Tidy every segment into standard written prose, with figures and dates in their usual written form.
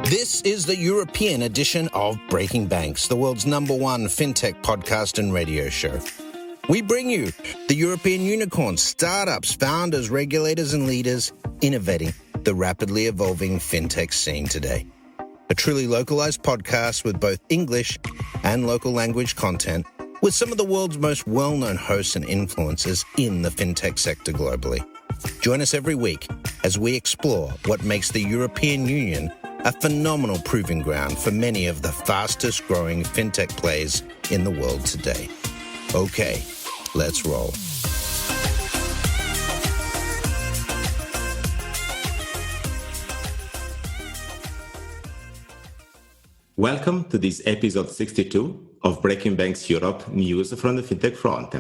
This is the European edition of Breaking Banks, the world's #1 FinTech podcast and radio show. We bring you the European unicorns, startups, founders, regulators, and leaders innovating the rapidly evolving FinTech scene today. A truly localized podcast with both English and local language content, with some of the world's most well-known hosts and influencers in the FinTech sector globally. Join us every week as we explore what makes the European Union a phenomenal proving ground for many of the fastest growing FinTech plays in the world today. Okay, let's roll. Welcome to this episode 62 of Breaking Banks Europe News from the FinTech front.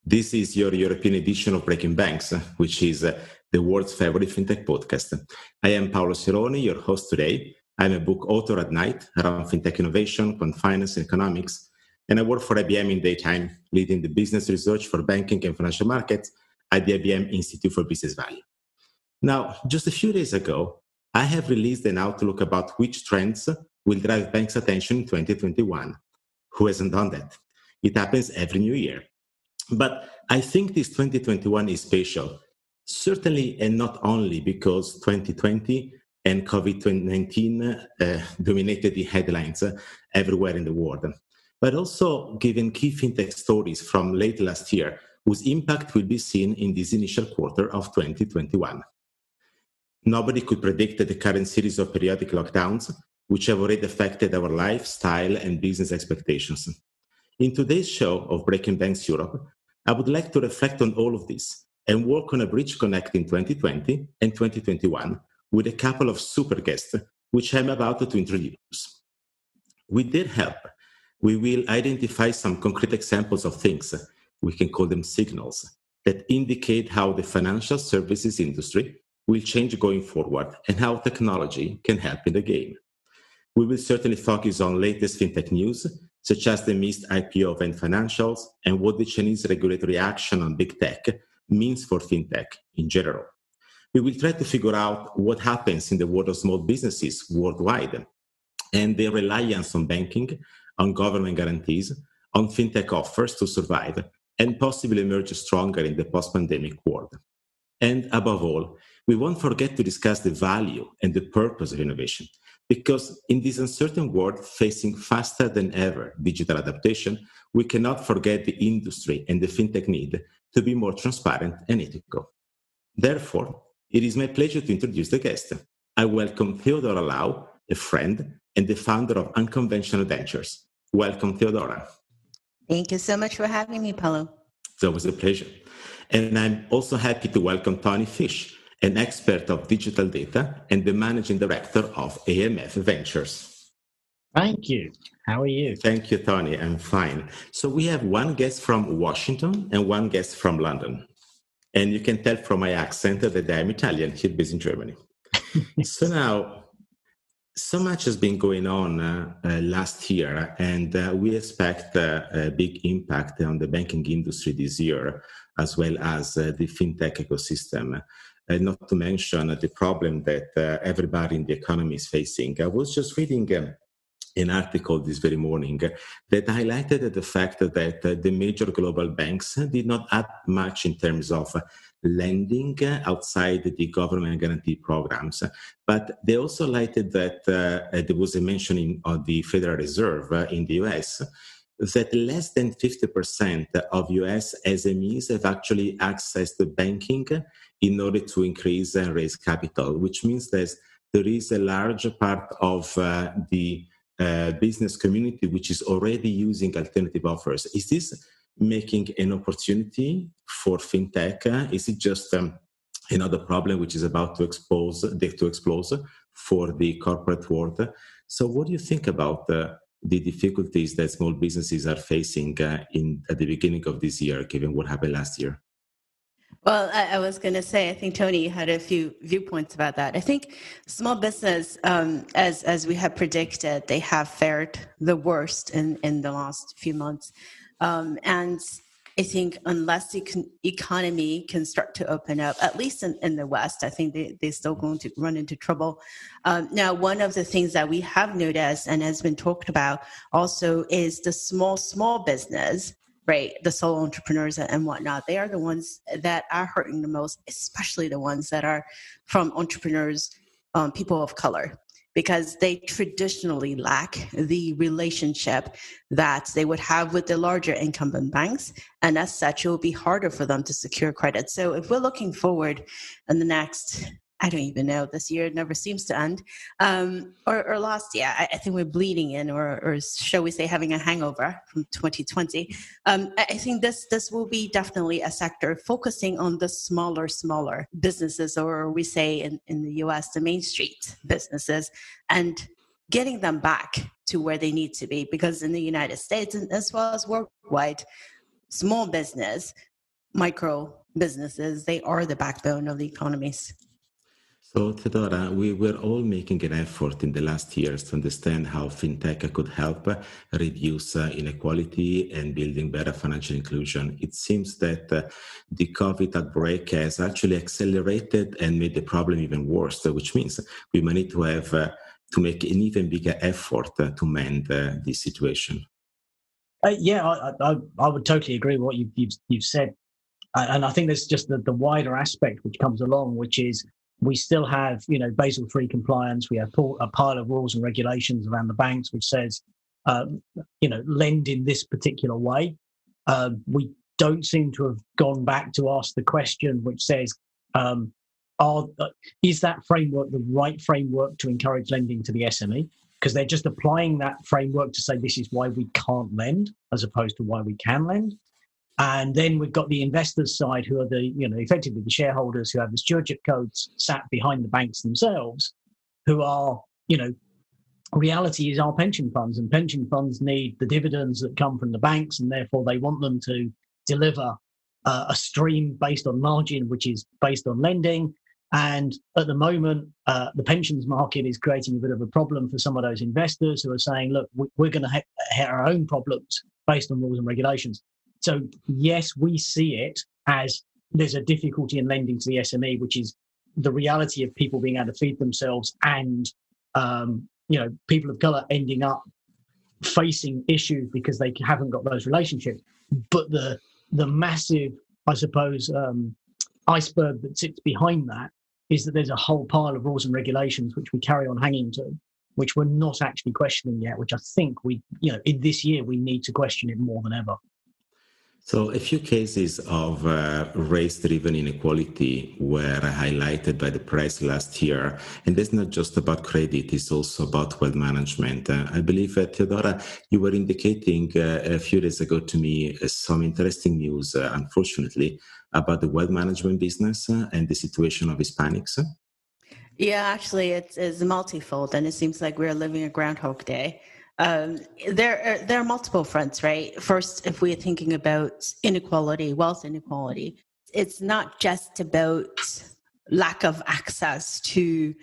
This is your European edition of Breaking Banks, which is the world's favorite FinTech podcast. I am Paolo Sironi, your host today. I'm a book author at night around FinTech innovation, quant finance, and economics, and I work for IBM in daytime, leading the business research for banking and financial markets at the IBM Institute for Business Value. Now, just a few days ago, I have released an outlook about which trends will drive banks' attention in 2021. Who hasn't done that? It happens every new year. But I think this 2021 is special, certainly and not only because 2020 and COVID-19 dominated the headlines everywhere in the world, but also given key FinTech stories from late last year whose impact will be seen in this initial quarter of 2021. Nobody could predict the current series of periodic lockdowns, which have already affected our lifestyle and business expectations. In today's show of Breaking Banks Europe, I would like to reflect on all of this and work on a bridge connecting 2020 and 2021 with a couple of super guests, which I'm about to introduce. With their help, we will identify some concrete examples of things, we can call them signals, that indicate how the financial services industry will change going forward and how technology can help in the game. We will certainly focus on latest FinTech news, such as the missed IPO of Ant Financials and what the Chinese regulatory action on big tech means for FinTech in general. We will try to figure out what happens in the world of small businesses worldwide and their reliance on banking, on government guarantees, on FinTech offers to survive and possibly emerge stronger in the post-pandemic world. And above all, we won't forget to discuss the value and the purpose of innovation. Because in this uncertain world facing faster than ever digital adaptation, we cannot forget the industry and the FinTech need to be more transparent and ethical. Therefore, it is my pleasure to introduce the guest. I welcome Theodora Lau, a friend and the founder of Unconventional Ventures. Welcome, Theodora. Thank you so much for having me, Paolo. It's always a pleasure. And I'm also happy to welcome Tony Fish, an expert of digital data and the managing director of AMF Ventures. Thank you. How are you? Thank you, Tony. I'm fine. So we have one guest from Washington and one guest from London. And you can tell from my accent that I'm Italian, here based in Germany. So now, so much has been going on last year, and we expect a big impact on the banking industry this year, as well as the FinTech ecosystem. Not to mention the problem that everybody in the economy is facing. I was just reading an article this very morning that highlighted the fact that the major global banks did not add much in terms of lending outside the government guarantee programs. But they also highlighted that there was a mentioning of the Federal Reserve in the US that less than 50% of US SMEs have actually accessed the banking in order to increase and raise capital, which means that there is a large part of the business community which is already using alternative offers. Is this making an opportunity for FinTech? Is it just another problem which is about to explode for the corporate world? So what do you think about the difficulties that small businesses are facing at the beginning of this year, given what happened last year? Well, I was going to say, I think Tony had a few viewpoints about that. I think small business, as we have predicted, they have fared the worst in the last few months. And I think unless the economy can start to open up, at least in the West, I think they're still going to run into trouble. Now, one of the things that we have noticed and has been talked about also is the small business, right? The solo entrepreneurs and whatnot. They are the ones that are hurting the most, especially the ones that are from entrepreneurs, people of color, because they traditionally lack the relationship that they would have with the larger incumbent banks. And as such, it will be harder for them to secure credit. So if we're looking forward in the next, I don't even know, this year never seems to end, or last year, I think we're bleeding in, or shall we say having a hangover from 2020. I think this will be definitely a sector focusing on the smaller businesses, or we say in the US, the Main Street businesses, and getting them back to where they need to be. Because in the United States, and as well as worldwide, small business, micro businesses, they are the backbone of the economies. So, Theodora, we were all making an effort in the last years to understand how FinTech could help reduce inequality and building better financial inclusion. It seems that the COVID outbreak has actually accelerated and made the problem even worse, which means we might need to have to make an even bigger effort to mend this situation. I would totally agree with what you've said. And I think there's just the wider aspect which comes along, which is we still have, Basel III compliance. We have a pile of rules and regulations around the banks, which says, lend in this particular way. We don't seem to have gone back to ask the question, which says, is that framework the right framework to encourage lending to the SME? Because they're just applying that framework to say this is why we can't lend, as opposed to why we can lend. And then we've got the investors side, who are effectively the shareholders, who have the stewardship codes sat behind the banks themselves, who are, reality is our pension funds, and pension funds need the dividends that come from the banks, and therefore they want them to deliver a stream based on margin, which is based on lending. And at the moment, the pensions market is creating a bit of a problem for some of those investors who are saying, look, we're going to hit our own problems based on rules and regulations. So yes, we see it as there's a difficulty in lending to the SME, which is the reality of people being able to feed themselves, and people of colour ending up facing issues because they haven't got those relationships. But the massive, I suppose, iceberg that sits behind that is that there's a whole pile of rules and regulations which we carry on hanging to, which we're not actually questioning yet, which I think in this year we need to question it more than ever. So a few cases of race-driven inequality were highlighted by the press last year. And that's not just about credit, it's also about wealth management. I believe, Theodora, you were indicating a few days ago to me some interesting news, unfortunately, about the wealth management business and the situation of Hispanics. Yeah, actually, it's multifold, and it seems like we're living a Groundhog Day. There are multiple fronts, right? First, if we're thinking about inequality, wealth inequality, it's not just about lack of access to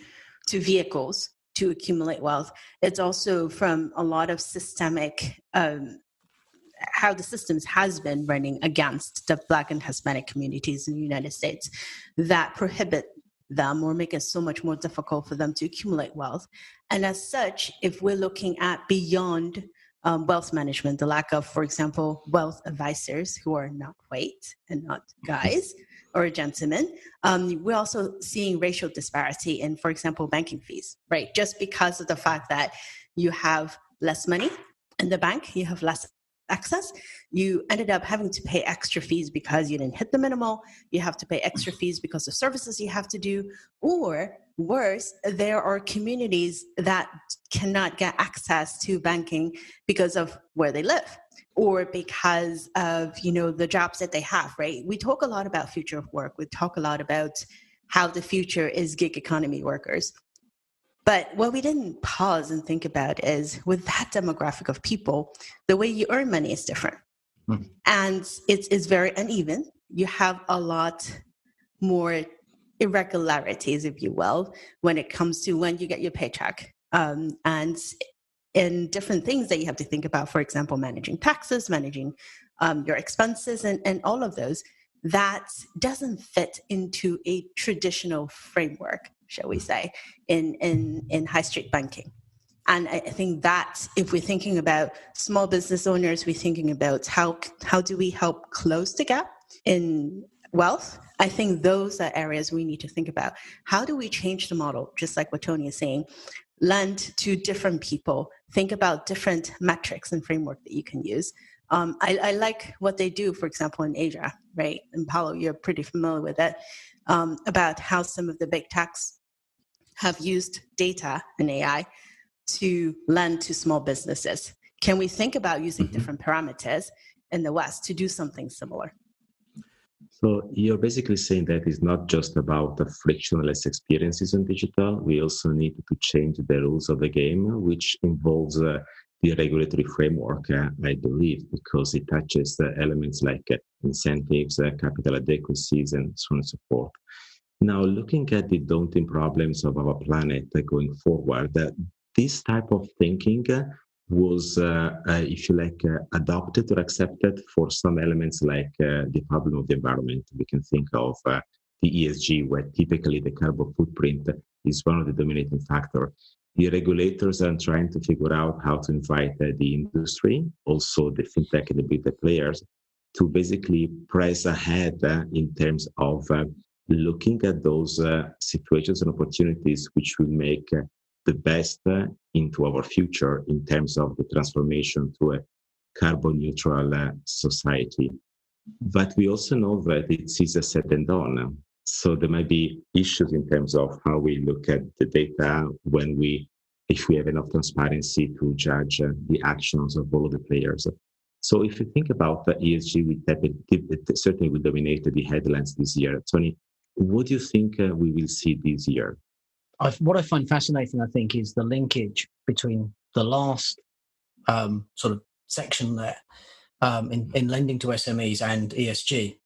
vehicles to accumulate wealth. It's also from a lot of systemic, how the systems has been running against the Black and Hispanic communities in the United States that prohibit them or make it so much more difficult for them to accumulate wealth. And as such, if we're looking at beyond wealth management, the lack of, for example, wealth advisors who are not white and not guys or gentlemen, we're also seeing racial disparity in, for example, banking fees, right? Just because of the fact that you have less money in the bank, you have less access, you ended up having to pay extra fees because you didn't hit the minimal, you have to pay extra fees because of services you have to do, or worse, there are communities that cannot get access to banking because of where they live or because of, the jobs that they have, right? We talk a lot about future of work. We talk a lot about how the future is gig economy workers. But what we didn't pause and think about is with that demographic of people, the way you earn money is different. Mm-hmm. And it's very uneven. You have a lot more irregularities, if you will, when it comes to when you get your paycheck. And in different things that you have to think about, for example, managing taxes, managing your expenses, and all of those, that doesn't fit into a traditional framework, shall we say, in high street banking. And I think that if we're thinking about small business owners, we're thinking about how do we help close the gap in wealth. I think those are areas we need to think about. How do we change the model? Just like what Tony is saying, lend to different people, think about different metrics and framework that you can use. I like what they do, for example, in Asia, right? And Paolo, you're pretty familiar with it, about how some of the big techs have used data and AI to lend to small businesses. Can we think about using different parameters in the West to do something similar? So you're basically saying that it's not just about the frictionless experiences in digital. We also need to change the rules of the game, which involves the regulatory framework, I believe, because it touches elements like incentives, capital adequacies, and so on and so forth. Now, looking at the daunting problems of our planet going forward, this type of thinking was, if you like, adopted or accepted for some elements like the problem of the environment. We can think of the ESG, where typically the carbon footprint is one of the dominating factors. The regulators are trying to figure out how to invite the industry, also the FinTech and the big tech players, to basically press ahead in terms of looking at those situations and opportunities which will make the best into our future in terms of the transformation to a carbon neutral society. But we also know that it's easier said than done. So there might be issues in terms of how we look at the data if we have enough transparency to judge the actions of all of the players. So if you think about the ESG, it certainly will dominate the headlines this year. Tony, what do you think we will see this year? What I find fascinating, I think, is the linkage between the last sort of section there in lending to SMEs and ESG.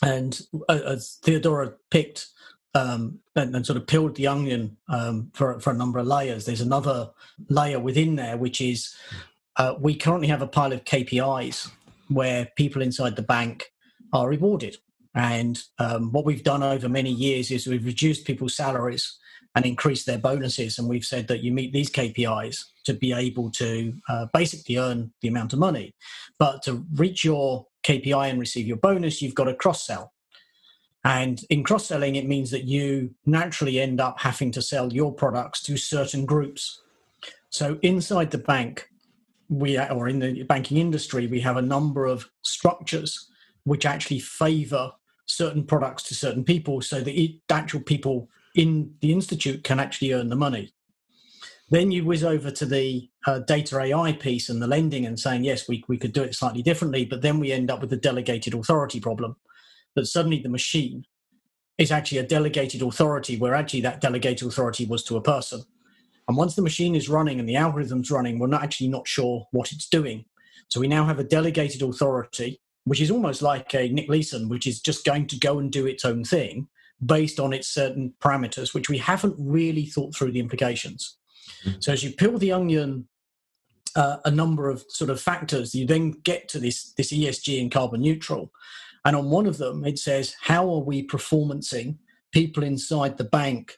And as Theodora picked and sort of peeled the onion for a number of layers, there's another layer within there, which is we currently have a pile of KPIs where people inside the bank are rewarded. And what we've done over many years is we've reduced people's salaries and increased their bonuses. And we've said that you meet these KPIs to be able to basically earn the amount of money. But to reach your KPI and receive your bonus, you've got to cross-sell. And in cross-selling, it means that you naturally end up having to sell your products to certain groups. So inside the bank, or in the banking industry, we have a number of structures which actually favor certain products to certain people so that the actual people in the institute can actually earn the money. Then you whiz over to the data AI piece and the lending and saying, yes, we could do it slightly differently, but then we end up with the delegated authority problem, that suddenly the machine is actually a delegated authority where actually that delegated authority was to a person. And once the machine is running and the algorithm's running, we're not sure what it's doing. So we now have a delegated authority, which is almost like a Nick Leeson, which is just going to go and do its own thing based on its certain parameters, which we haven't really thought through the implications. So as you peel the onion, a number of sort of factors, you then get to this ESG and carbon neutral. And on one of them, it says, how are we performancing people inside the bank,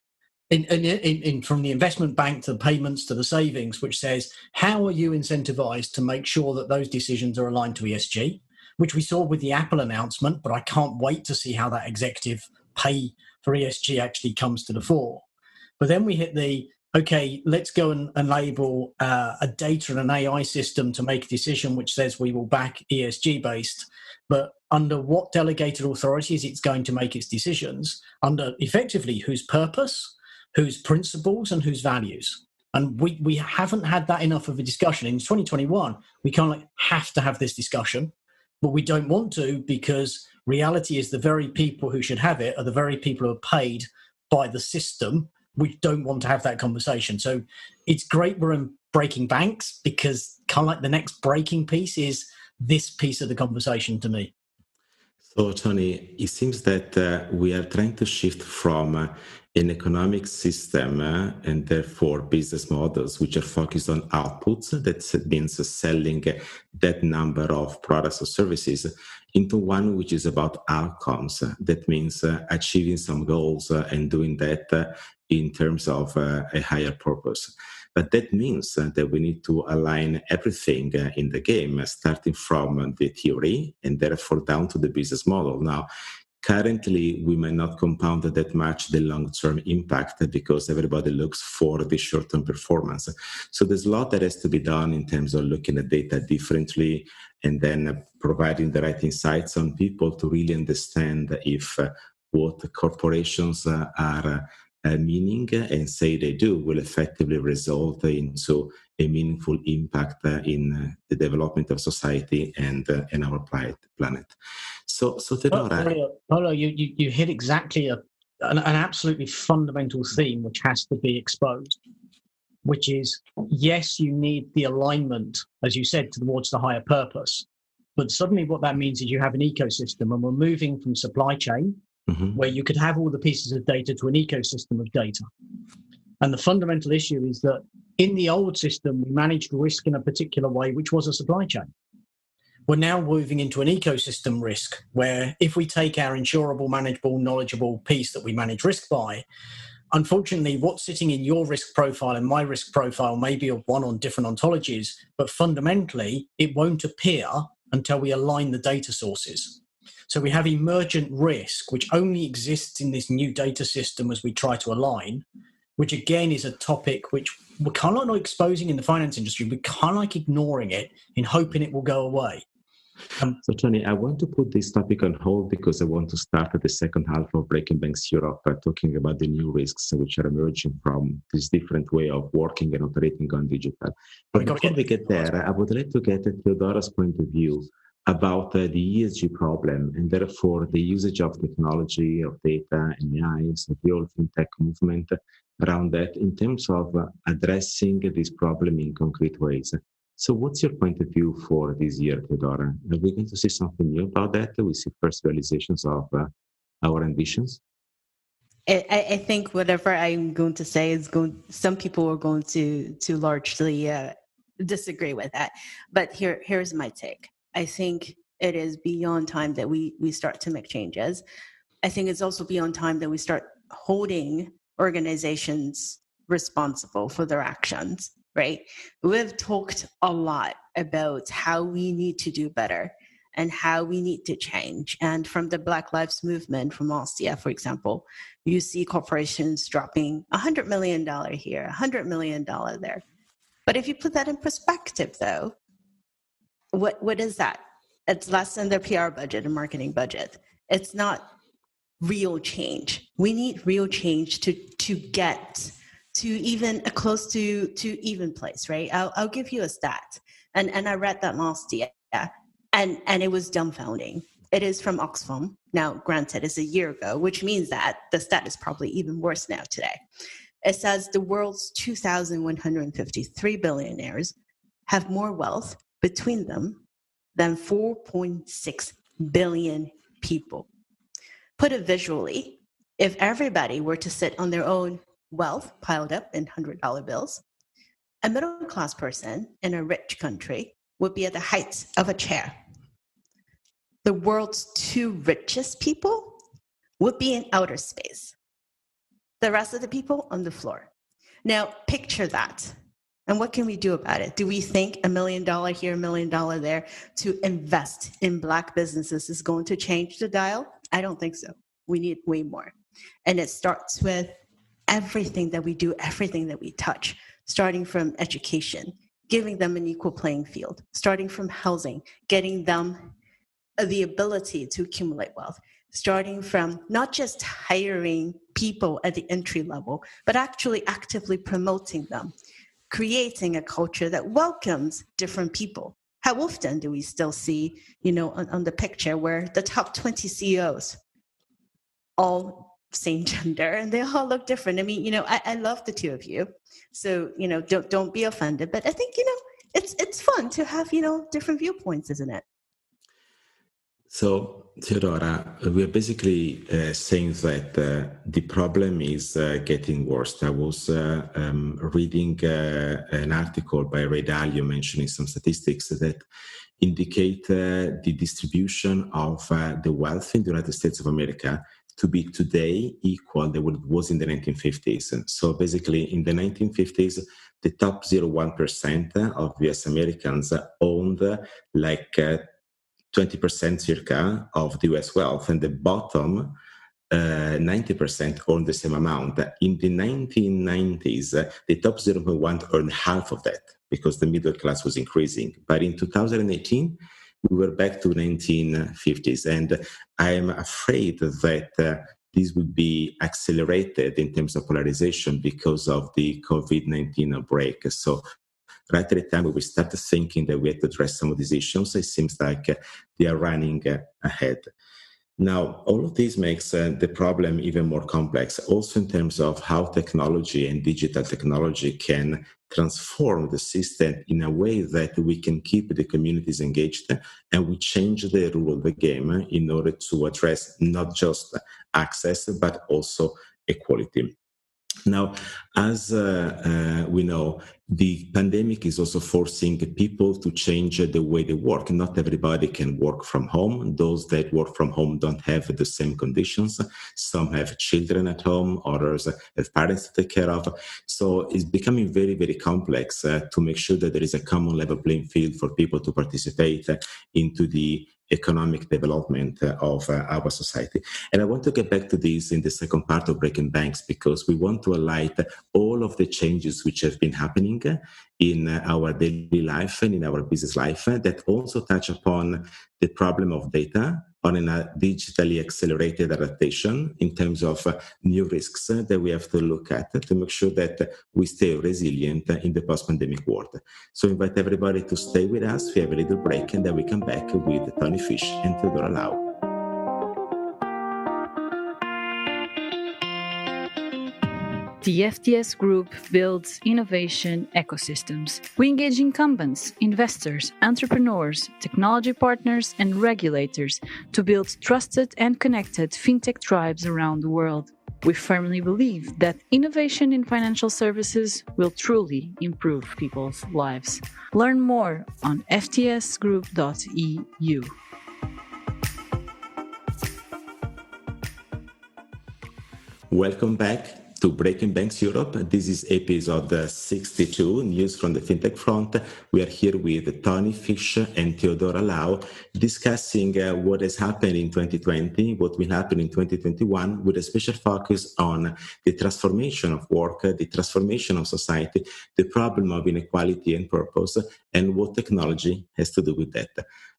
in from the investment bank to the payments to the savings, which says, how are you incentivized to make sure that those decisions are aligned to ESG, which we saw with the Apple announcement, but I can't wait to see how that executive pay for ESG actually comes to the fore. But then we hit okay, let's go and enable a data and an AI system to make a decision which says we will back ESG based, but under what delegated authorities it's going to make its decisions, under effectively whose purpose, whose principles, and whose values. And we haven't had that enough of a discussion. In 2021, we kind of have to have this discussion, but we don't want to, because reality is the very people who should have it are the very people who are paid by the system. We don't want to have that conversation. So it's great we're in breaking banks, because kind of like the next breaking piece is this piece of the conversation to me. So, Tony, it seems that we are trying to shift from an economic system and therefore business models which are focused on outputs, that means selling that number of products or services, into one which is about outcomes. That means achieving some goals and doing that in terms of a higher purpose. But that means that we need to align everything in the game, starting from the theory and therefore down to the business model. Now, currently, we may not compound that much the long-term impact because everybody looks for the short-term performance. So there's a lot that has to be done in terms of looking at data differently and then providing the right insights on people to really understand if what corporations are meaning and say they do will effectively result into a meaningful impact in the development of society and our planet. So Theodora, Paolo, you hit exactly an absolutely fundamental theme which has to be exposed, which is, yes, you need the alignment, as you said, towards the higher purpose. But suddenly what that means is you have an ecosystem, and we're moving from supply chain, where you could have all the pieces of data, to an ecosystem of data. And the fundamental issue is that in the old system, we managed risk in a particular way, which was a supply chain. We're now moving into an ecosystem risk, where if we take our insurable, manageable, knowledgeable piece that we manage risk by, unfortunately, what's sitting in your risk profile and my risk profile may be one on different ontologies, but fundamentally, it won't appear until we align the data sources. So we have emergent risk, which only exists in this new data system as we try to align, which again is a topic which we're kind of not exposing in the finance industry. We're kind of like ignoring it in hoping it will go away. So Tony, I want to put this topic on hold because I want to start at the second half of Breaking Banks Europe, talking about the new risks which are emerging from this different way of working and operating on digital. But before we get there, I would like to get Theodora's point of view about the ESG problem and therefore the usage of technology, of data and AI, so the whole FinTech movement around that in terms of addressing this problem in concrete ways. So what's your point of view for this year, Theodora? Are we going to see something new about that? We see first realizations of our ambitions? I think whatever I'm going to say is some people are going to largely disagree with that. But here's my take. I think it is beyond time that we start to make changes. I think it's also beyond time that we start holding organizations responsible for their actions, right? We've talked a lot about how we need to do better and how we need to change. And from the Black Lives Movement from last year, for example, you see corporations dropping $100 million here, $100 million there. But if you put that in perspective, though, what is that? It's less than their PR budget and marketing budget. It's not real change. We need real change to get to even a close to even place, right? I'll give you a stat, and I read that last year, and it was dumbfounding. It is from Oxfam. Now, granted, it's a year ago, which means that the stat is probably even worse now today. It says the world's 2,153 billionaires have more wealth between them than 4.6 billion people. Put it visually, if everybody were to sit on their own wealth piled up in $100 bills, a middle-class person in a rich country would be at the height of a chair. The world's two richest people would be in outer space. The rest of the people on the floor. Now, picture that. And what can we do about it? Do we think $1 million here, $1 million there to invest in Black businesses is going to change the dial? I don't think so. We need way more. And it starts with everything that we do, everything that we touch, starting from education, giving them an equal playing field, starting from housing, getting them the ability to accumulate wealth, starting from not just hiring people at the entry level, but actually actively promoting them, creating a culture that welcomes different people. How often do we still see, on the picture where the top 20 CEOs, all same gender, and they all look different? I mean, I love the two of you. So, don't be offended. But I think, it's fun to have, different viewpoints, isn't it? So, Theodora, we're basically saying that the problem is getting worse. I was reading an article by Ray Dalio mentioning some statistics that indicate the distribution of the wealth in the United States of America to be today equal to what it was in the 1950s. And so basically, in the 1950s, the top 0.1% of US Americans owned like 20% circa of the US wealth, and the bottom 90% own the same amount. In the 1990s, the top 0.1 earned half of that because the middle class was increasing. But in 2018, we were back to 1950s, and I am afraid that this would be accelerated in terms of polarization because of the COVID-19 outbreak. So right at the time when we started thinking that we had to address some of these issues, it seems like they are running ahead. Now, all of this makes the problem even more complex, also in terms of how technology and digital technology can transform the system in a way that we can keep the communities engaged, and we change the rule of the game in order to address not just access, but also equality. Now, as we know, the pandemic is also forcing people to change the way they work. Not everybody can work from home. Those that work from home don't have the same conditions. Some have children at home, others have parents to take care of. So it's becoming very, very complex to make sure that there is a common level playing field for people to participate into the economic development of our society. And I want to get back to this in the second part of Breaking Banks, because we want to highlight all of the changes which have been happening in our daily life and in our business life that also touch upon the problem of data on a digitally accelerated adaptation in terms of new risks that we have to look at to make sure that we stay resilient in the post-pandemic world. So I invite everybody to stay with us. We have a little break and then we come back with Tony Fish and Theodora Lau. The FTS Group builds innovation ecosystems. We engage incumbents, investors, entrepreneurs, technology partners, and regulators to build trusted and connected fintech tribes around the world. We firmly believe that innovation in financial services will truly improve people's lives. Learn more on ftsgroup.eu. Welcome back to Breaking Banks Europe. This is episode 62, News from the FinTech Front. We are here with Tony Fish and Theodora Lau discussing what has happened in 2020, what will happen in 2021, with a special focus on the transformation of work, the transformation of society, the problem of inequality and purpose, and what technology has to do with that.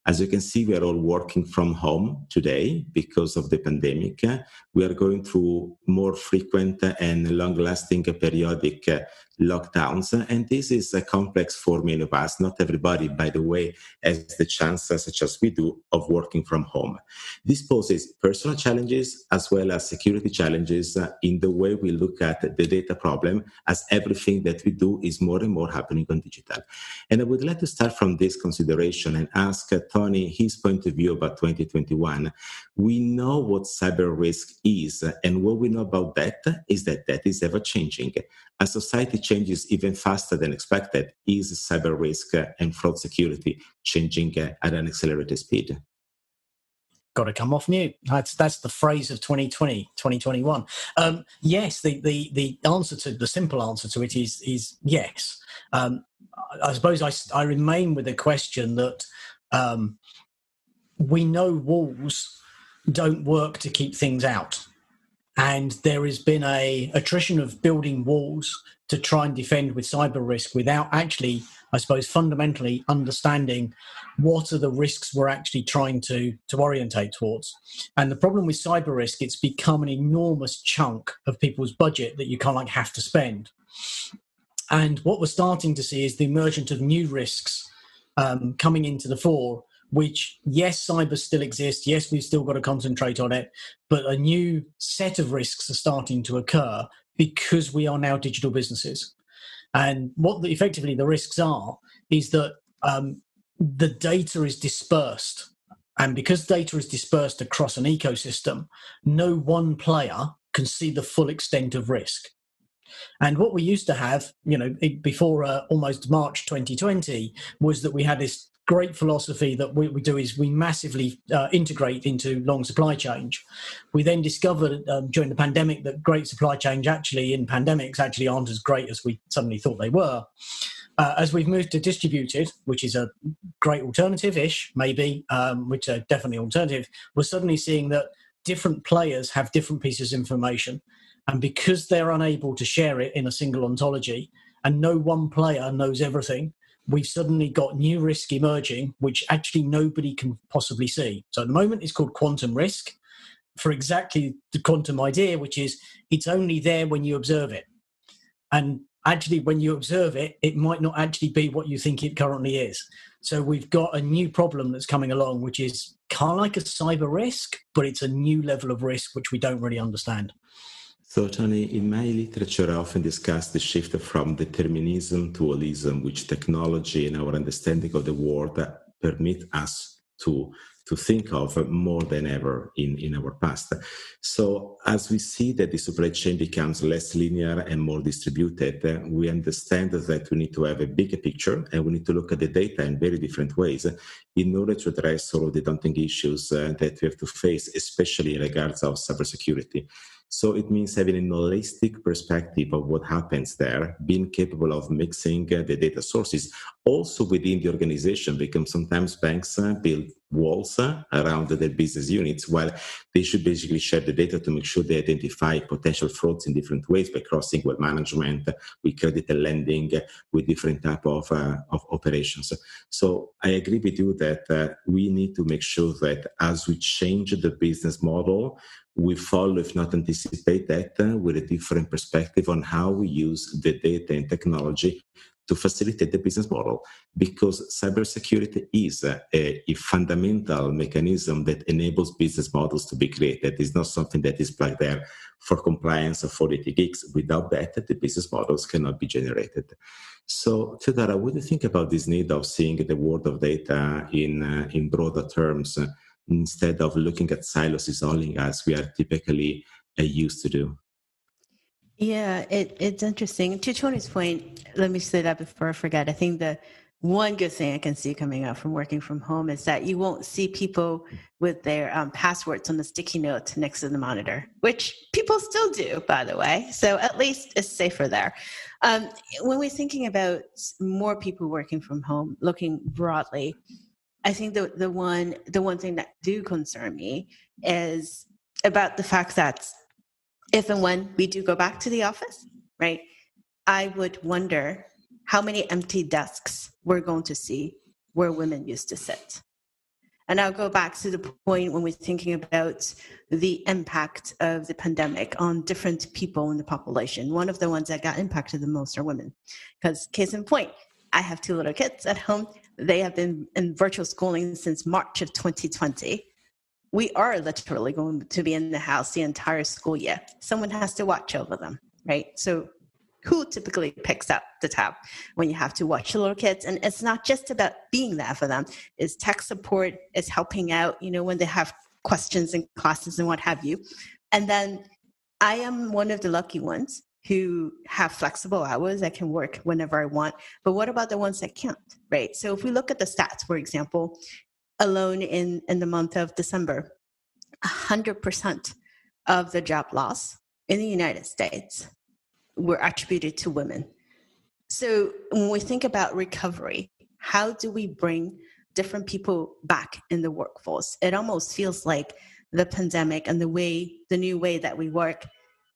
As you can see, we are all working from home today because of the pandemic. We are going through more frequent and long-lasting periodic lockdowns, and this is complex for many of us. Not everybody, by the way, has the chance, such as we do, of working from home. This poses personal challenges as well as security challenges in the way we look at the data problem, as everything that we do is more and more happening on digital. And I would like to start from this consideration and ask Tony his point of view about 2021. We know what cyber risk is, and what we know about that is that that is ever changing. As society changes even faster than expected, is cyber risk and fraud security changing at an accelerated speed? Got to come off mute. That's the phrase of 2020, 2021. Yes, the answer to the simple answer to it is yes. I suppose I remain with the question that we know walls don't work to keep things out. And there has been a attrition of building walls to try and defend with cyber risk without actually, I suppose, fundamentally understanding what are the risks we're actually trying to orientate towards. And the problem with cyber risk, it's become an enormous chunk of people's budget that you kind of have to spend. And what we're starting to see is the emergence of new risks coming into the fore, which, yes, cyber still exists. Yes, we've still got to concentrate on it. But a new set of risks are starting to occur because we are now digital businesses. And what effectively the risks are is that the data is dispersed. And because data is dispersed across an ecosystem, no one player can see the full extent of risk. And what we used to have, before almost March 2020, was that we had this great philosophy that we do is we massively integrate into long supply chains. We then discovered during the pandemic that great supply chains in pandemics aren't as great as we suddenly thought they were. As we've moved to distributed, which is a great alternative-ish, maybe, which are definitely alternative, we're suddenly seeing that different players have different pieces of information. And because they're unable to share it in a single ontology and no one player knows everything, we've suddenly got new risk emerging, which actually nobody can possibly see. So at the moment, it's called quantum risk for exactly the quantum idea, which is it's only there when you observe it. And actually, when you observe it, it might not actually be what you think it currently is. So we've got a new problem that's coming along, which is kind of like a cyber risk, but it's a new level of risk which we don't really understand. So, Tony, in my literature, I often discuss the shift from determinism to holism, which technology and our understanding of the world permit us to think of more than ever in our past. So as we see that the supply chain becomes less linear and more distributed, we understand that we need to have a bigger picture and we need to look at the data in very different ways in order to address all of the daunting issues that we have to face, especially in regards of cybersecurity. So it means having a holistic perspective of what happens there, being capable of mixing the data sources also within the organization, because sometimes banks build walls around their business units, while they should basically share the data to make sure they identify potential frauds in different ways by crossing wealth management, with credit and lending, with different type of operations. So I agree with you that we need to make sure that as we change the business model, we follow, if not anticipate that, with a different perspective on how we use the data and technology to facilitate the business model, because cybersecurity is a fundamental mechanism that enables business models to be created. It's not something that is plugged there for compliance or for the gigs. Without that, the business models cannot be generated. So, Theodora, what do you think about this need of seeing the world of data in broader terms, instead of looking at silos isolering as we are typically used to do? Yeah, it's interesting. To Tony's point, let me say that before I forget. I think the one good thing I can see coming out from working from home is that you won't see people with their passwords on the sticky note next to the monitor, which people still do, by the way. So at least it's safer there. When we're thinking about more people working from home, looking broadly, I think the one thing that do concern me is about the fact that if and when we do go back to the office, right, I would wonder how many empty desks we're going to see where women used to sit. And I'll go back to the point when we're thinking about the impact of the pandemic on different people in the population. One of the ones that got impacted the most are women. Because case in point, I have 2 little kids at home. They have been in virtual schooling since March of 2020. We are literally going to be in the house the entire school year. Someone has to watch over them, right? So who typically picks up the tab when you have to watch your little kids? And it's not just about being there for them. It's tech support, it's helping out, when they have questions in classes and what have you. And then I am one of the lucky ones who have flexible hours. I can work whenever I want. But what about the ones that can't, right? So if we look at the stats, for example, alone in the month of December, 100% of the job loss in the United States were attributed to women. So when we think about recovery, how do we bring different people back in the workforce? It almost feels like the pandemic and the new way that we work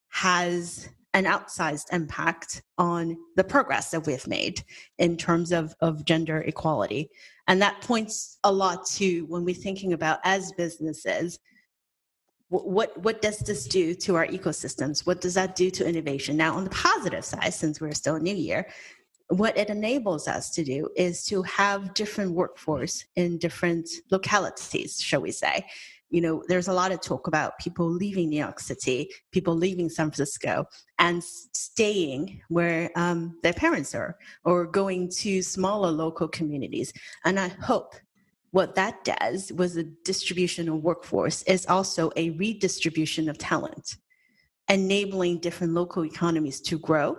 has an outsized impact on the progress that we've made in terms of gender equality. And that points a lot to when we're thinking about, as businesses, what does this do to our ecosystems? What does that do to innovation? Now, on the positive side, since we're still a new year, what it enables us to do is to have different workforce in different localities, shall we say. There's a lot of talk about people leaving New York City, people leaving San Francisco, and staying where their parents are, or going to smaller local communities. And I hope what that does was the distribution of workforce is also a redistribution of talent, enabling different local economies to grow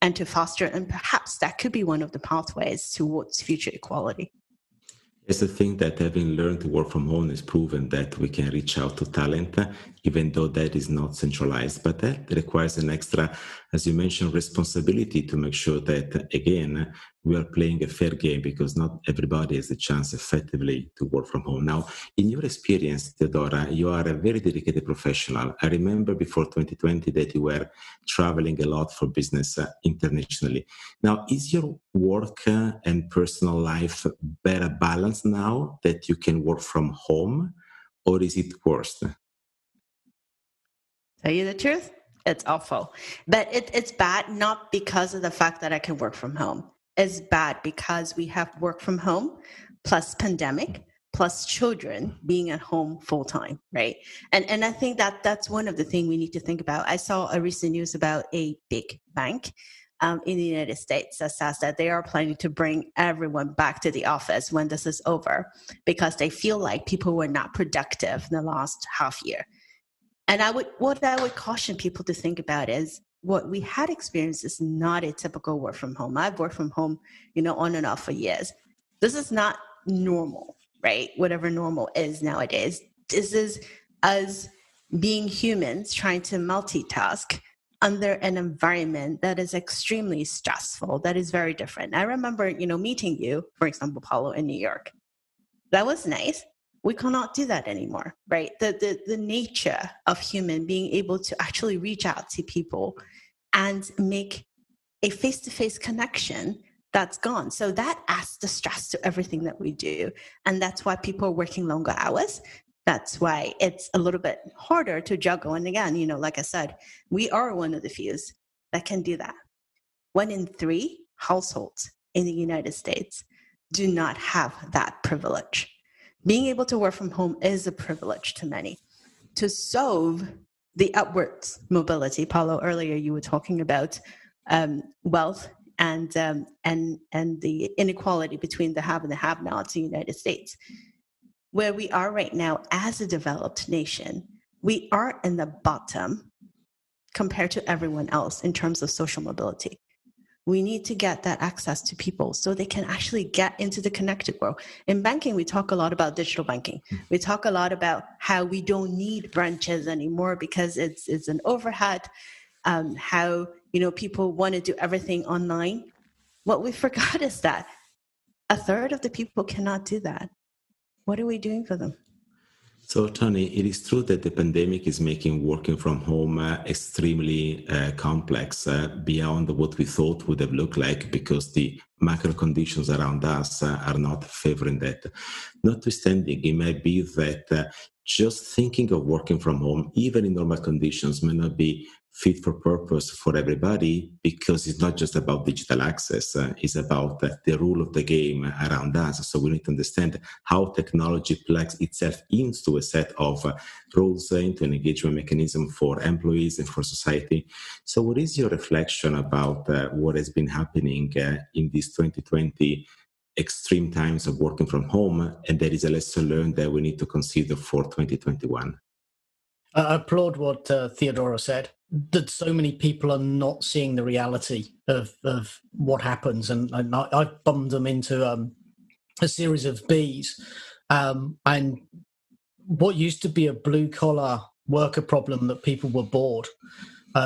and to foster, and perhaps that could be one of the pathways towards future equality. It's a thing that having learned to work from home has proven that we can reach out to talent, even though that is not centralized. But that requires an extra, as you mentioned, responsibility to make sure that, again, we are playing a fair game, because not everybody has the chance effectively to work from home. Now, in your experience, Theodora, you are a very dedicated professional. I remember before 2020 that you were traveling a lot for business internationally. Now, is your work and personal life better balanced now that you can work from home, or is it worse? Tell you the truth, it's awful. But it's bad not because of the fact that I can work from home. It's bad because we have work from home plus pandemic plus children being at home full time, right? And I think that's one of the things we need to think about. I saw a recent news about a big bank in the United States that says that they are planning to bring everyone back to the office when this is over, because they feel like people were not productive in the last half year. And what I would caution people to think about is what we had experienced is not a typical work from home. I've worked from home, on and off for years. This is not normal, right? Whatever normal is nowadays. This is us being humans trying to multitask under an environment that is extremely stressful, that is very different. I remember, meeting you, for example, Paolo, in New York. That was nice. We cannot do that anymore, right? The nature of human being able to actually reach out to people and make a face-to-face connection, that's gone. So that adds the stress to everything that we do. And that's why people are working longer hours. That's why it's a little bit harder to juggle. And again, like I said, we are one of the few that can do that. 1 in 3 households in the United States do not have that privilege. Being able to work from home is a privilege to many. To solve the upwards mobility, Paolo, earlier you were talking about wealth and the inequality between the have and the have-nots in the United States. Where we are right now as a developed nation, we are in the bottom compared to everyone else in terms of social mobility. We need to get that access to people so they can actually get into the connected world. In banking, we talk a lot about digital banking. We talk a lot about how we don't need branches anymore because it's an overhead, how people want to do everything online. What we forgot is that a third of the people cannot do that. What are we doing for them? So, Tony, it is true that the pandemic is making working from home extremely complex beyond what we thought would have looked like, because the macro conditions around us are not favoring that. Notwithstanding, it might be that just thinking of working from home, even in normal conditions, may not be fit for purpose for everybody, because it's not just about digital access, it's about the rule of the game around us. So we need to understand how technology plugs itself into a set of rules, into an engagement mechanism for employees and for society. So what is your reflection about what has been happening in these 2020 extreme times of working from home, and there is a lesson learned that we need to consider for 2021? I applaud what Theodora said, that so many people are not seeing the reality of what happens. And I've bummed them into a series of Bs. And what used to be a blue-collar worker problem that people were bored,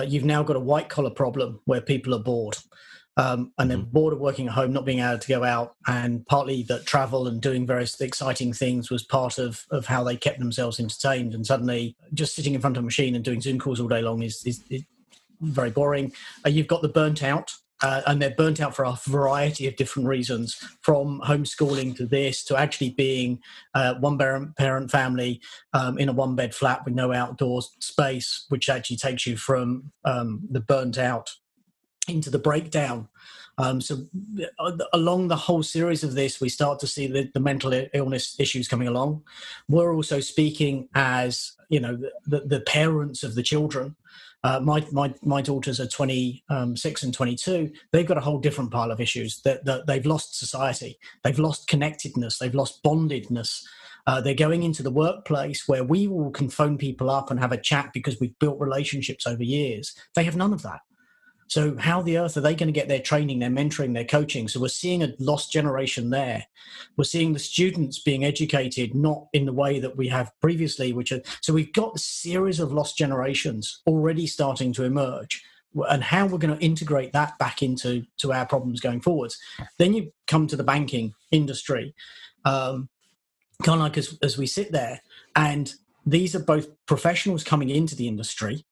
you've now got a white-collar problem where people are bored. And they're bored of working at home, not being able to go out, and partly that travel and doing various exciting things was part of how they kept themselves entertained. And suddenly just sitting in front of a machine and doing Zoom calls all day long is very boring. You've got the burnt out, and they're burnt out for a variety of different reasons, from homeschooling to this, to actually being one parent family in a one-bed flat with no outdoor space, which actually takes you from the burnt out into the breakdown. So along the whole series of this, we start to see the mental illness issues coming along. We're also speaking as, the parents of the children. My daughters are 26 and 22. They've got a whole different pile of issues. That they've lost society. They've lost connectedness. They've lost bondedness. They're going into the workplace where we all can phone people up and have a chat because we've built relationships over years. They have none of that. So how the earth are they going to get their training, their mentoring, their coaching? So we're seeing a lost generation there. We're seeing the students being educated not in the way that we have previously, so we've got a series of lost generations already starting to emerge, and how we're going to integrate that back into our problems going forwards. Then you come to the banking industry, kind of like as we sit there, and these are both professionals coming into the industry.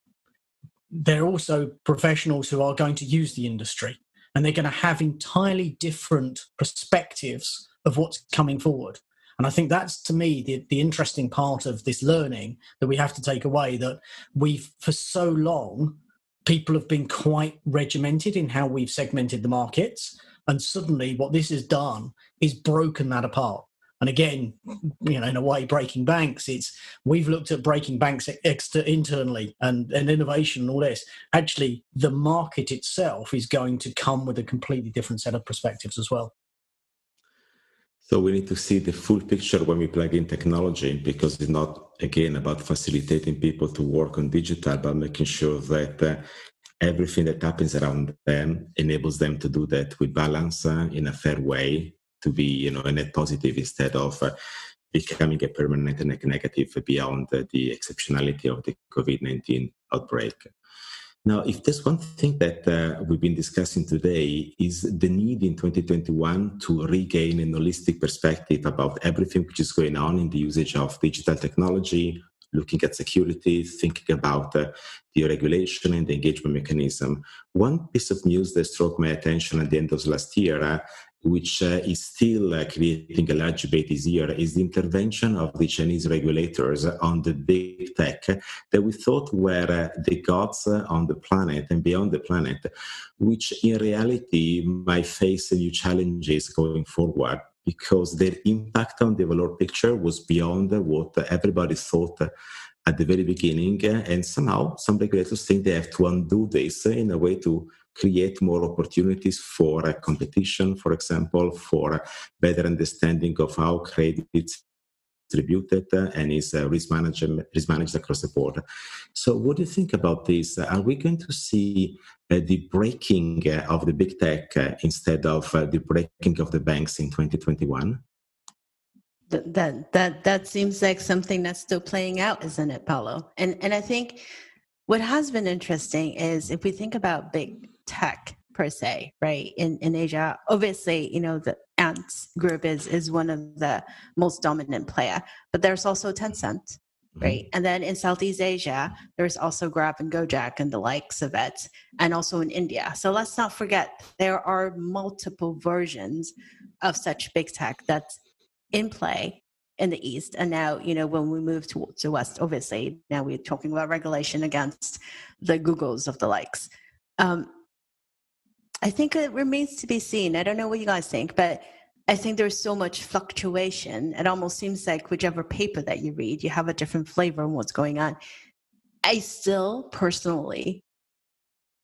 They're also professionals who are going to use the industry, and they're going to have entirely different perspectives of what's coming forward. And I think that's, to me, the interesting part of this learning that we have to take away, that we've, for so long, people have been quite regimented in how we've segmented the markets. And suddenly what this has done is broken that apart. And again, in a way, breaking banks, we've looked at breaking banks internally and innovation and all this. Actually, the market itself is going to come with a completely different set of perspectives as well. So we need to see the full picture when we plug in technology, because it's not, again, about facilitating people to work on digital, but making sure that everything that happens around them enables them to do that with balance in a fair way, to be, a net positive instead of becoming a permanent net negative beyond the exceptionality of the COVID-19 outbreak. Now, if there's one thing that we've been discussing today, is the need in 2021 to regain a holistic perspective about everything which is going on in the usage of digital technology, looking at security, thinking about the regulation and the engagement mechanism. One piece of news that struck my attention at the end of last year, which is still creating a large debate this year, is the intervention of the Chinese regulators on the big tech that we thought were the gods on the planet and beyond the planet, which in reality might face new challenges going forward, because their impact on the overall picture was beyond what everybody thought at the very beginning. And somehow some regulators think they have to undo this in a way to create more opportunities for competition, for example, for better understanding of how credit is distributed and is risk managed across the board. So what do you think about this? Are we going to see the breaking of the big tech instead of the breaking of the banks in 2021? That seems like something that's still playing out, isn't it, Paolo? And I think what has been interesting is, if we think about big tech per se, right, in Asia, obviously, the Ant group is one of the most dominant player, but there's also Tencent, right? Mm-hmm. And then in Southeast Asia, there's also Grab and Gojek and the likes of it, and also in India. So let's not forget, there are multiple versions of such big tech that's in play in the East. And now, when we move towards the West, obviously, now we're talking about regulation against the Googles of the likes. I think it remains to be seen. I don't know what you guys think, but I think there's so much fluctuation. It almost seems like whichever paper that you read, you have a different flavor on what's going on. I still personally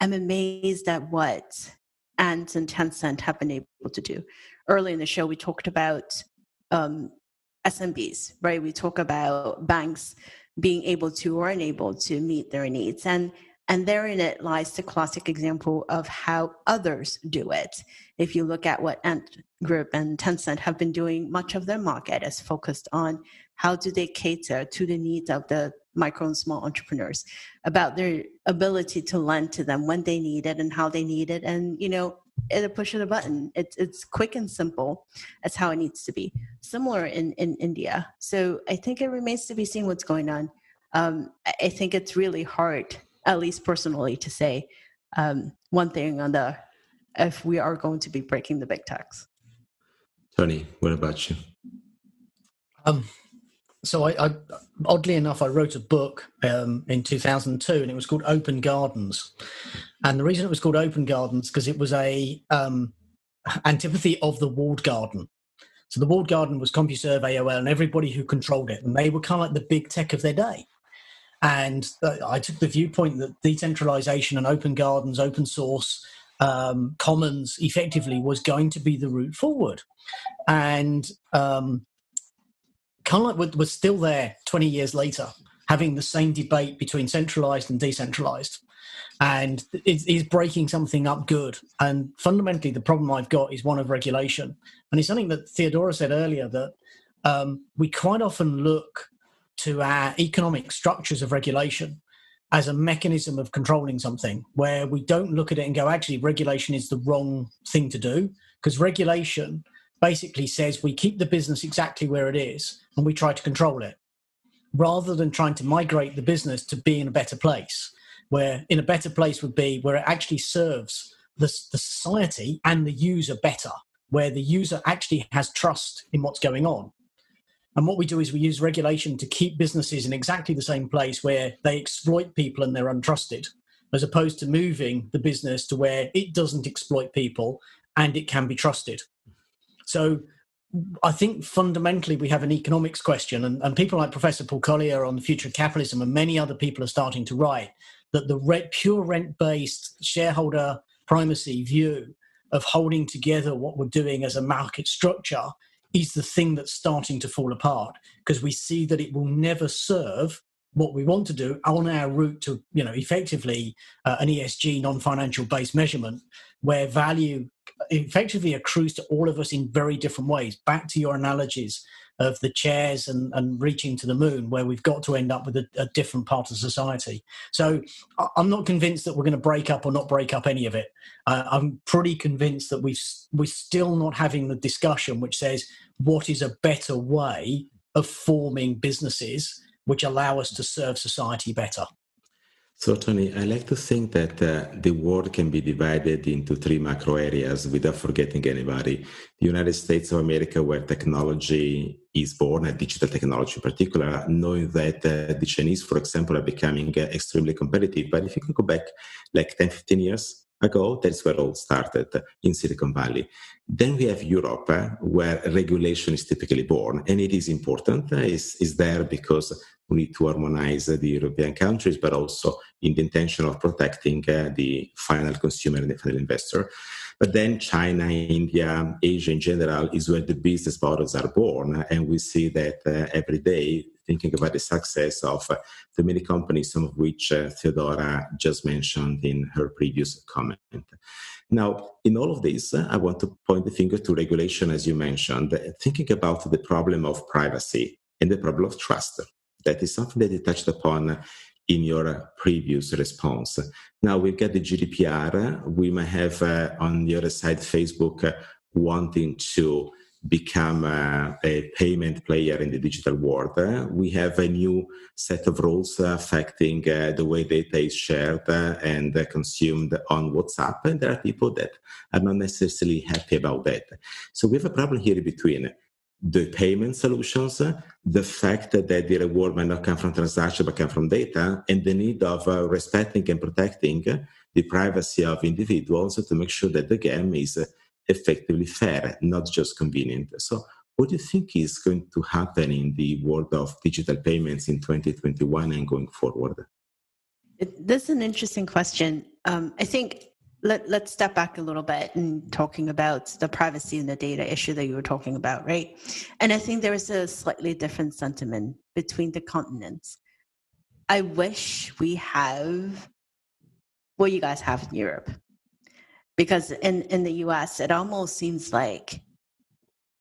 am amazed at what Ant and Tencent have been able to do. Early in the show, we talked about SMBs, right? We talk about banks being able to or unable to meet their needs. And therein it lies the classic example of how others do it. If you look at what Ant Group and Tencent have been doing, much of their market is focused on how do they cater to the needs of the micro and small entrepreneurs, about their ability to lend to them when they need it and how they need it. And, at a push of a button, it's quick and simple. That's how it needs to be. Similar in India. So I think it remains to be seen what's going on. I think it's really hard, at least personally, to say one thing on if we are going to be breaking the big techs. Tony, what about you? So I oddly enough, I wrote a book in 2002, and it was called Open Gardens. And the reason it was called Open Gardens, because it was a antipathy of the walled garden. So the walled garden was CompuServe, AOL, and everybody who controlled it. And they were kind of like the big tech of their day. And I took the viewpoint that decentralization and open gardens, open source, commons effectively was going to be the route forward. And kind of like we're still there 20 years later, having the same debate between centralized and decentralized. And it is breaking something up good. And fundamentally, the problem I've got is one of regulation. And it's something that Theodora said earlier, that we quite often look to our economic structures of regulation as a mechanism of controlling something, where we don't look at it and go, actually, regulation is the wrong thing to do, because regulation basically says we keep the business exactly where it is and we try to control it, rather than trying to migrate the business to be in a better place, where in a better place would be where it actually serves the society and the user better, where the user actually has trust in what's going on. And what we do is we use regulation to keep businesses in exactly the same place where they exploit people and they're untrusted, as opposed to moving the business to where it doesn't exploit people and it can be trusted. So I think fundamentally we have an economics question, and people like Professor Paul Collier on the future of capitalism and many other people are starting to write that the pure rent-based shareholder primacy view of holding together what we're doing as a market structure is the thing that's starting to fall apart, because we see that it will never serve what we want to do on our route to, effectively an ESG non-financial based measurement, where value effectively accrues to all of us in very different ways. Back to your analogies of the chairs and reaching to the moon, where we've got to end up with a different part of society. So I'm not convinced that we're going to break up or not break up any of it. I'm pretty convinced that we're still not having the discussion which says what is a better way of forming businesses which allow us to serve society better. So, Tony, I like to think that the world can be divided into three macro areas without forgetting anybody. The United States of America, where technology is born, and digital technology in particular, knowing that the Chinese, for example, are becoming extremely competitive. But if you can go back like 10, 15 years ago, that's where it all started, in Silicon Valley. Then we have Europe, where regulation is typically born, and it is important. Is there because we need to harmonize the European countries, but also in the intention of protecting the final consumer and the final investor. But then China, India, Asia in general is where the business models are born. And we see that every day, thinking about the success of the many companies, some of which Theodora just mentioned in her previous comment. Now, in all of this, I want to point the finger to regulation, as you mentioned, thinking about the problem of privacy and the problem of trust. That is something that you touched upon in your previous response. Now, we've got the GDPR. We might have on the other side, Facebook wanting to become a payment player in the digital world. We have a new set of rules affecting the way data is shared and consumed on WhatsApp. And there are people that are not necessarily happy about that. So we have a problem here between the payment solutions, the fact that the reward might not come from transaction but come from data, and the need of respecting and protecting the privacy of individuals to make sure that the game is effectively fair, not just convenient. So what do you think is going to happen in the world of digital payments in 2021 and going forward? That's an interesting question. I think let's step back a little bit and talking about the privacy and the data issue that you were talking about, right? And I think there is a slightly different sentiment between the continents. I wish we have what you guys have in Europe. Because in the US, it almost seems like,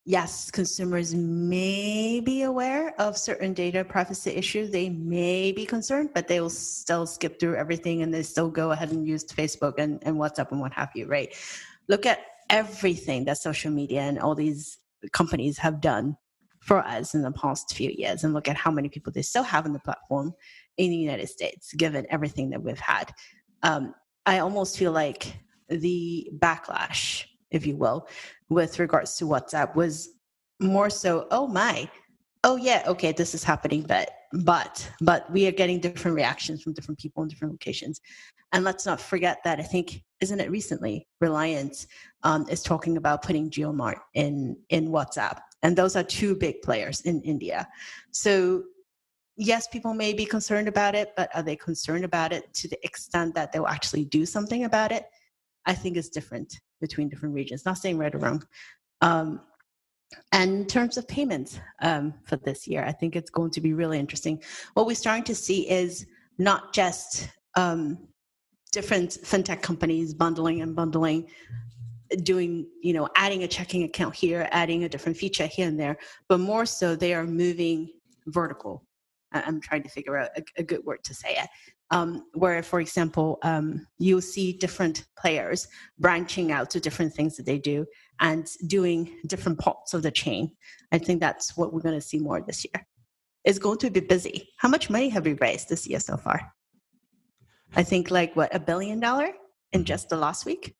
yes, consumers may be aware of certain data privacy issues. They may be concerned, but they will still skip through everything and they still go ahead and use Facebook and WhatsApp and what have you, right? Look at everything that social media and all these companies have done for us in the past few years, and look at how many people they still have on the platform in the United States, given everything that we've had. I almost feel like the backlash, if you will, with regards to WhatsApp was more so, oh yeah, okay, this is happening, but we are getting different reactions from different people in different locations. And let's not forget that I think, isn't it recently, Reliance is talking about putting GeoMart in WhatsApp. And those are two big players in India. So, yes, people may be concerned about it, but are they concerned about it to the extent that they'll actually do something about it? I think it's different between different regions, not saying right or wrong. And in terms of payments for this year, I think it's going to be really interesting. What we're starting to see is not just different fintech companies bundling, doing, adding a checking account here, adding a different feature here and there, but more so they are moving vertical. I'm trying to figure out a good word to say it. Where, for example, you'll see different players branching out to different things that they do and doing different parts of the chain. I think that's what we're going to see more this year. It's going to be busy. How much money have we raised this year so far? I think $1 billion in just the last week.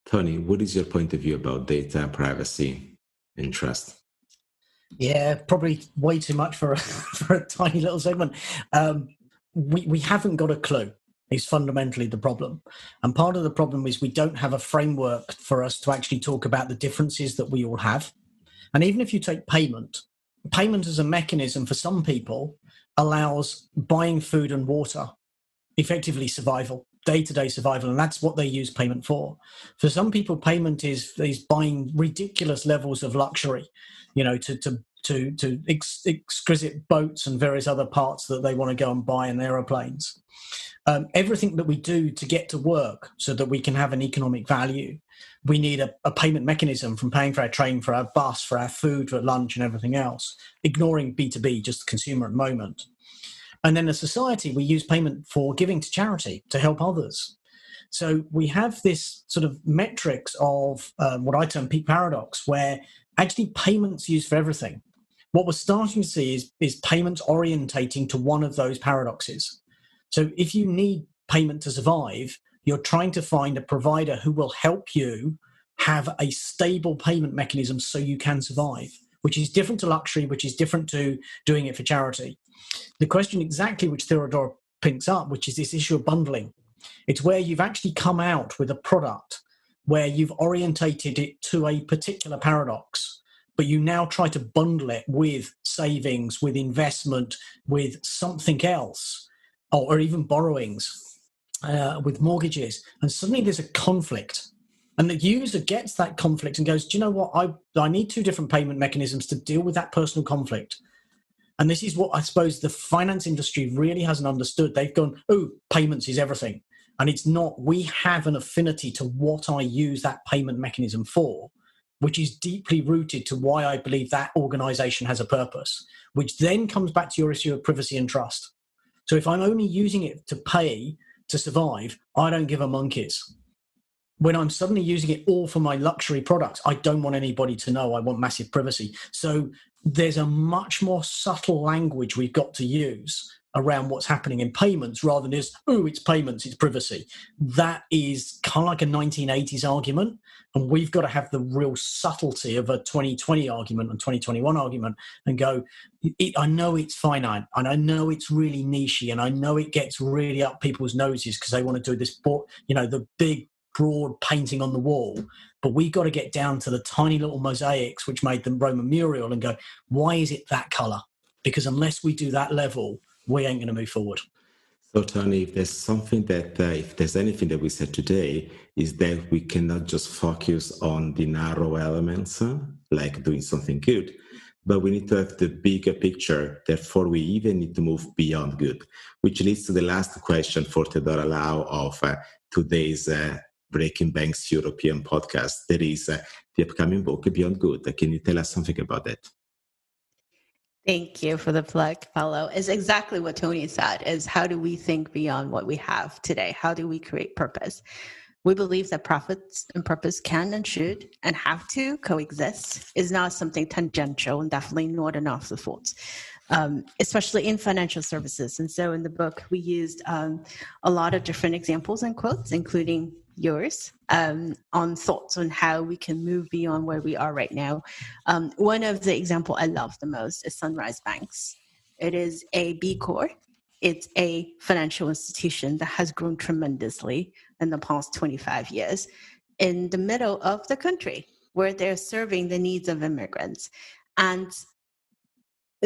Tony, what is your point of view about data privacy and trust? Yeah, probably way too much for a tiny little segment. We haven't got a clue is fundamentally the problem. And part of the problem is we don't have a framework for us to actually talk about the differences that we all have. And even if you take payment as a mechanism for some people allows buying food and water, effectively survival, day-to-day survival, and that's what they use payment for. For some people, payment is buying ridiculous levels of luxury, to exquisite boats and various other parts that they want to go and buy in aeroplanes. Everything that we do to get to work so that we can have an economic value, we need a payment mechanism, from paying for our train, for our bus, for our food, for lunch and everything else, ignoring B2B, just the consumer at the moment. And then as a society, we use payment for giving to charity, to help others. So we have this sort of metrics of what I term peak paradox, where actually payments used for everything. What we're starting to see is payments orientating to one of those paradoxes. So if you need payment to survive, you're trying to find a provider who will help you have a stable payment mechanism so you can survive, which is different to luxury, which is different to doing it for charity. The question exactly which Theodora picks up, which is this issue of bundling. It's where you've actually come out with a product where you've orientated it to a particular paradox, but you now try to bundle it with savings, with investment, with something else, or even borrowings, with mortgages. And suddenly there's a conflict. And the user gets that conflict and goes, do you know what? I need two different payment mechanisms to deal with that personal conflict. And this is what I suppose the finance industry really hasn't understood. They've gone, oh, payments is everything. And it's not. We have an affinity to what I use that payment mechanism for, which is deeply rooted to why I believe that organization has a purpose, which then comes back to your issue of privacy and trust. So if I'm only using it to pay to survive, I don't give a monkeys. When I'm suddenly using it all for my luxury products, I don't want anybody to know. I want massive privacy. So there's a much more subtle language we've got to use around what's happening in payments, rather than just, oh, it's payments, it's privacy. That is kind of like a 1980s argument. And we've got to have the real subtlety of a 2020 argument and 2021 argument and go, I know it's finite, and I know it's really nichey, and I know it gets really up people's noses because they want to do this, the big, broad painting on the wall, but we've got to get down to the tiny little mosaics which made the Roman mural and go, why is it that color? Because unless we do that level, we ain't going to move forward. So Tony, if there's anything that we said today, is that we cannot just focus on the narrow elements, like doing something good, but we need to have the bigger picture. Therefore, we even need to move beyond good, which leads to the last question for Theodora Lau of today's Breaking Banks European podcast. That is the upcoming book, Beyond Good. Can you tell us something about that? Thank you for the plug, Paolo. It's exactly what Tony said, is how do we think beyond what we have today? How do we create purpose? We believe that profits and purpose can and should and have to coexist. Is not something tangential and definitely not an afterthought, especially in financial services. And so in the book, we used a lot of different examples and quotes, including yours, on thoughts on how we can move beyond where we are right now. One of the example I love the most is Sunrise Banks. It is a B Corp. It's a financial institution that has grown tremendously in the past 25 years in the middle of the country, where they're serving the needs of immigrants. And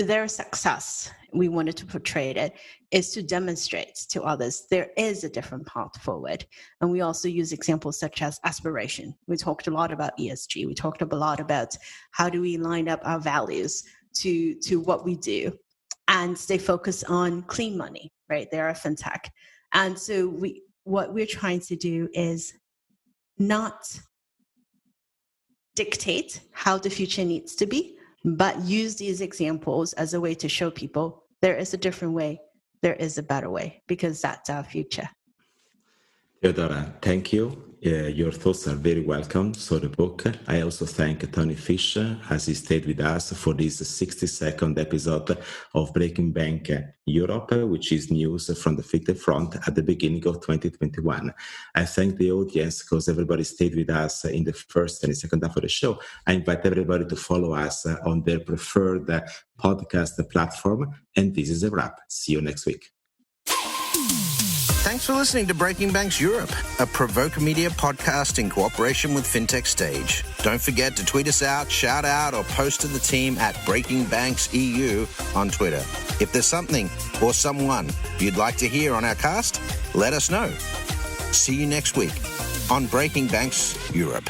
their success, we wanted to portray it, is to demonstrate to others there is a different path forward. And we also use examples such as aspiration. We talked a lot about ESG. We talked a lot about how do we line up our values to what we do and stay focused on clean money, right? They're a FinTech. And so what we're trying to do is not dictate how the future needs to be, but use these examples as a way to show people there is a different way, there is a better way, because that's our future. Theodora, thank you. Your thoughts are very welcome. So the book. I also thank Tony Fisher as he stayed with us for this 60-second episode of Breaking Bank Europe, which is news from the FinTech front at the beginning of 2021. I thank the audience because everybody stayed with us in the first and the second half of the show. I invite everybody to follow us on their preferred podcast platform. And this is a wrap. See you next week. Thanks for listening to Breaking Banks Europe, a Provoke Media podcast in cooperation with FinTech Stage. Don't forget to tweet us out, shout out, or post to the team at Breaking Banks EU on Twitter. If there's something or someone you'd like to hear on our cast, let us know. See you next week on Breaking Banks Europe.